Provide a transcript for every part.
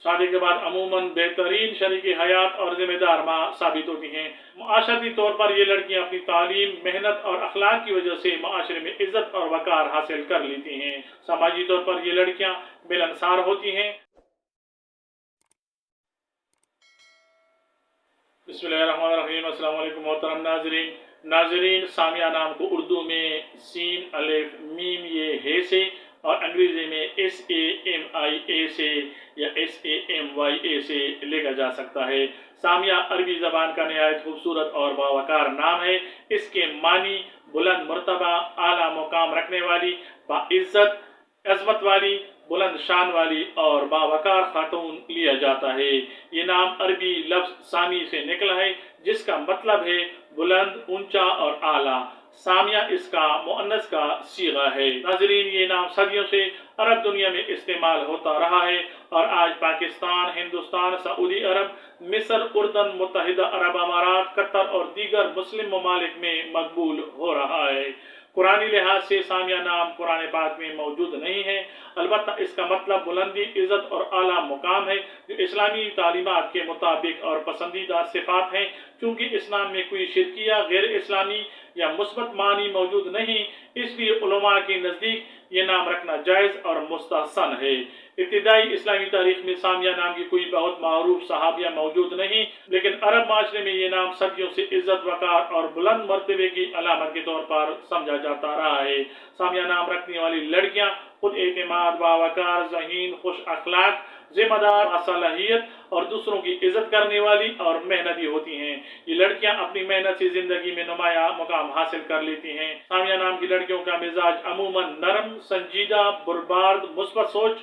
शादी के बाद अमूमन बेहतरीन शरीक हयात और जिम्मेदार माँ साबित होती हैं। माशरती तौर पर ये लड़कियाँ अपनी तालीम, मेहनत और अखलाक की वजह से माशरे में इज्जत और वकार हासिल कर लेती हैं। समाजी तौर पर ये लड़कियाँ मिलनसार होती हैं। बिस्मिल्लाहिर्रहमानिर्रहीम। अस्सलाम वालेकुम मोहतरम नाजरीन, सामिया नाम को उर्दू में सीन, अलिफ, मीम, ये हे से और अंग्रेजी में SAMIA से या SAMYA से लिखा जा सकता है। सामिया अरबी ज़बान का नहायत खूबसूरत और बावकार नाम है। इसके मानी बुलंद मर्तबा, आला मुकाम रखने वाली, बाइज्जत, अजमत वाली, बुलंद शान वाली और बावकार खातून लिया जाता है। ये नाम अरबी लफ्ज सामी से निकला है, जिसका मतलब है बुलंद, ऊंचा और आला। सामिया इसका मुअन्नस का सीगा है। नाजरीन, ये नाम सदियों से अरब दुनिया में इस्तेमाल होता रहा है और आज पाकिस्तान, हिंदुस्तान, सऊदी अरब, मिस्र, उर्दन, मुत्तहिदा अरब अमारात, कतर और दीगर मुस्लिम ममालिक में मकबूल हो रहा है। कुरानी लिहाज से सामिया नाम कुरान पाक में मौजूद नहीं है, अलबत्ता इसका मतलब बुलंदी, इज्जत और आला मुकाम है, जो इस्लामी तालीमात के मुताबिक और पसंदीदा सिफात हैं। क्योंकि इस्लाम में कोई शिरकिया, गैर इस्लामी या मुस्बत मानी मौजूद नहीं, इसलिए उलमा के नज़दीक ये नाम रखना जायज़ और मुस्तहसन है। इब्तिदाई इस्लामी तारीख में सामिया नाम की कोई बहुत मारूफ सहाबिया मौजूद नहीं, लेकिन अरब माशरे में ये नाम सदियों से इज्जत, वकार और बुलंद मर्तबे की अलामत के तौर पर समझा जाता रहा है। सामिया नाम रखने वाली लड़कियां खुद एतमाद, बावकार, ज़हीन, खुश अखलाक, जिम्मेदार, सलाहियत और दूसरों की इज्जत करने वाली और मेहनती होती हैं। ये लड़कियां अपनी मेहनत से जिंदगी में नुमाया मुकाम हासिल कर लेती हैं। सामिया नाम की लड़कियों का मिजाज अमूमन नरम, संजीदा, बुरबार्द, मुस्बत सोच,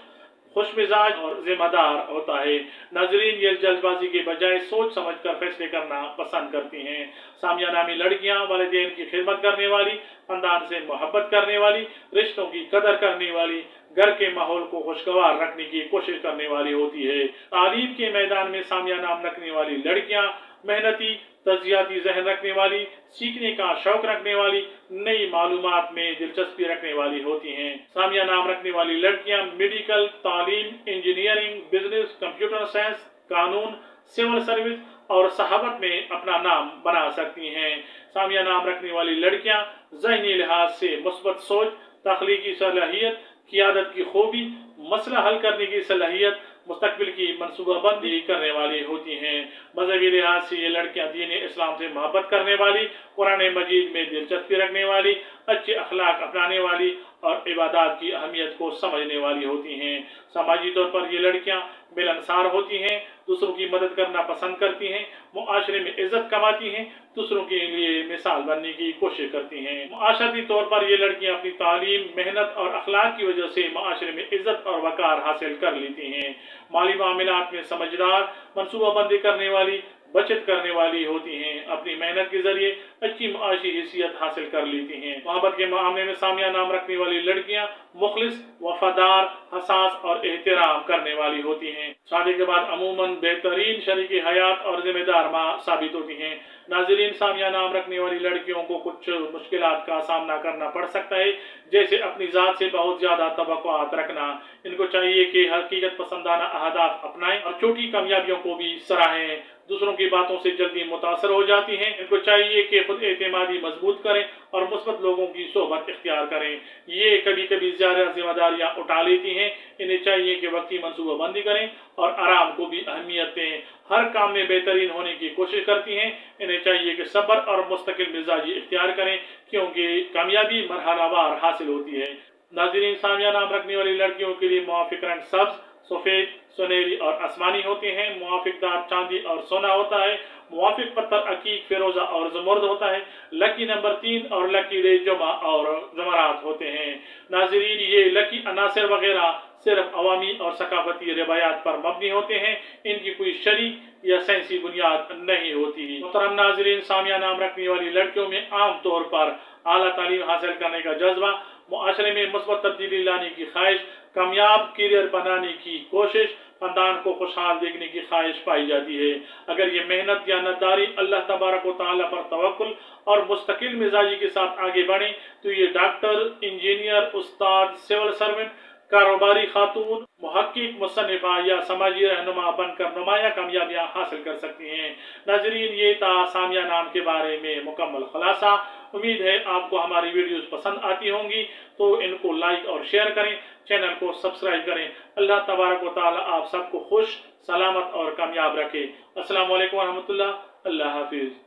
खुश मिजाज और जिम्मेदार होता है। नाजरीन, ये जल्दबाजी के बजाय सोच समझ कर फैसले करना पसंद करती हैं। सामिया नामी लड़कियां वालिदैन की खिदमत करने वाली, खानदान से मोहब्बत करने वाली, रिश्तों की कदर करने वाली, घर के माहौल को खुशगवार रखने की कोशिश करने वाली होती है। तालीम के मैदान में सामिया नाम रखने वाली लड़कियां मेहनती, तजियाती जहन रखने वाली, सीखने का शौक रखने वाली, नई मालूमात में दिलचस्पी रखने वाली होती हैं। सामिया नाम रखने वाली लड़कियां मेडिकल, तालीम, इंजीनियरिंग, बिजनेस, कंप्यूटर साइंस, कानून, सिविल सर्विस और सहाबत में अपना नाम बना सकती हैं। सामिया नाम रखने वाली लड़कियां ज़हनी लिहाज से मुस्बत सोच, तख्लीकी सलाहियत, क़ियादत की खूबी, मसला हल करने की सलाहियत, मुस्तकबिल की मनसूबाबंदी करने वाली होती हैं। मजहबी लिहाज से ये लड़कियां दीन इस्लाम से मोहब्बत करने वाली, कुरान मजीद में दिलचस्पी रखने वाली, अच्छे अखलाक अपनाने वाली और इबादत की अहमियत को समझने वाली होती हैं। समाजी तौर पर ये लड़कियां मिलनसार होती हैं, दूसरों की मदद करना पसंद करती हैं, मुआशरे में इज्जत कमाती हैं, दूसरों के लिए मिसाल बनने की कोशिश करती हैं। मुआशरती तौर पर ये लड़कियां अपनी तालीम, मेहनत और अखलाक की वजह से मुआशरे में इज्जत और वकार हासिल कर लेती हैं। माली मामलात में समझदार, मनसूबाबंदी करने वाली, बचत करने वाली होती हैं। अपनी मेहनत के जरिए अच्छी माशी हैसियत हासिल कर लेती हैं। मोहब्बत के मामले में सामिया नाम रखने वाली लड़कियां मुखलिस, वफादार, हसास और एहतराम करने वाली होती हैं। शादी के बाद अमूमन बेहतरीन शरीक हयात और जिम्मेदार माँ साबित होती हैं। नाजरीन, सामिया नाम रखने वाली लड़कियों को कुछ मुश्किलात का सामना करना पड़ सकता है, जैसे अपनी ज़ात से बहुत ज़्यादा तवक्कुआत रखना। इनको चाहिए कि हकीकत पसंदाना अहदाफ अपनाएं और छोटी कामयाबियों को भी सराहें। दूसरों की बातों से जल्दी मुतासर हो जाती हैं। इनको चाहिए कि खुद एतमादी मजबूत करें और मुस्बत लोगों की सोहबत इख्तियार करें। ये कभी कभी ज़्यादा जिम्मेदारियाँ उठा लेती हैं। इन्हें चाहिए कि वक्ती मनसूबाबंदी करें और आराम को भी अहमियत दें। हर काम में बेहतरीन होने की कोशिश करती हैं। इन्हें चाहिए कि सब्र और मुस्तकिल मिजाजी इख्तियार करें, क्योंकि कामयाबी मरहलावार हासिल होती है। नाज़रीन, सामिया नाम रखने वाली लड़कियों के लिए मुवाफिक रंग सब्ज, सफ़ेद, सुनहरी और आसमानी होते हैं। मुवाफिक दार चांदी और सोना होता है। मुवाफिक पत्थर अकीक, फिरोजा और ज़मर्द होता है। लकी नंबर 3 और लकी डे जुमा और जमरात होते हैं। नाज़रीन, ये लकी अनासर वगैरह सिर्फ अवामी और सकाफती रिवायात पर मबनी होते हैं। इनकी कोई शरी या साइंसी बुनियाद नहीं होती। मोहतरम नाज़रीन, सामिया नाम रखने वाली लड़कियों में आम तौर पर आला तालीम हासिल करने का जज्बा, मुआशरे में मुस्बत तब्दीली लाने की ख्वाहिश, कामयाब करियर बनाने की कोशिश, खानदान को खुशहाल देखने की ख्वाहिश पाई जाती है। अगर ये मेहनत, दियानतदारी, अल्लाह तबारक व तआला पर तवक्कुल और मुस्तकिल मिजाजी के साथ आगे बढ़ें तो ये डॉक्टर, इंजीनियर, उस्ताद, सिविल सर्वेंट, कारोबारी खातून मुहक्किक मुसन्निफा या समाजी रहनुमा बनकर नुमाया कामयाबियाँ हासिल कर सकती हैं। नाजरीन, ये था सामिया नाम के बारे में मुकम्मल खुलासा। उम्मीद है आपको हमारी वीडियोस पसंद आती होंगी, तो इनको लाइक और शेयर करें, चैनल को सब्सक्राइब करें। अल्लाह तबारक व तआला आप सबको खुश, सलामत और कामयाब रखे। अस्सलाम वालेकुम व रहमतुल्लाह। अल्लाह हाफिज़।